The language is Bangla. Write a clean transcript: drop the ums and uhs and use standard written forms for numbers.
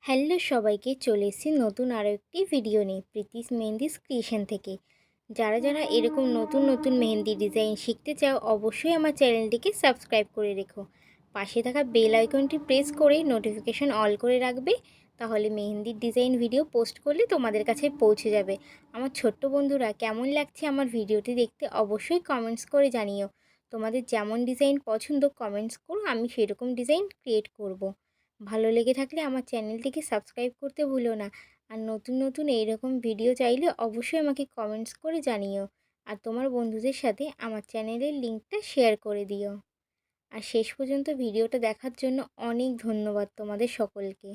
হ্যালো সবাইকে, চলে এসেছি নতুন আরও একটি ভিডিও নিয়ে প্রীতিস মেহেন্দিস ক্রিয়েশন থেকে। যারা এরকম নতুন নতুন মেহেন্দি ডিজাইন শিখতে চাও, অবশ্যই আমার চ্যানেলটিকে সাবস্ক্রাইব করে রেখো। পাশে থাকা বেল আইকনটি প্রেস করে নোটিফিকেশন অল করে রাখবে, তাহলে মেহেন্দির ডিজাইন ভিডিও পোস্ট করলে তোমাদের কাছে পৌঁছে যাবে। আমার ছোট্ট বন্ধুরা, কেমন লাগছে আমার ভিডিওটি দেখতে অবশ্যই কমেন্টস করে জানিও। তোমাদের যেমন ডিজাইন পছন্দ কমেন্টস করো, আমি সেরকম ডিজাইন ক্রিয়েট করব। ভালো লেগে থাকলে আমার চ্যানেলটিকে সাবস্ক্রাইব করতে ভুলো না। আর নতুন নতুন এইরকম ভিডিও চাইলে অবশ্যই আমাকে কমেন্টস করে জানিও। আর তোমার বন্ধুদের সাথে আমার চ্যানেলের লিঙ্কটা শেয়ার করে দিও। আর শেষ পর্যন্ত ভিডিওটা দেখার জন্য অনেক ধন্যবাদ তোমাদের সকলকে।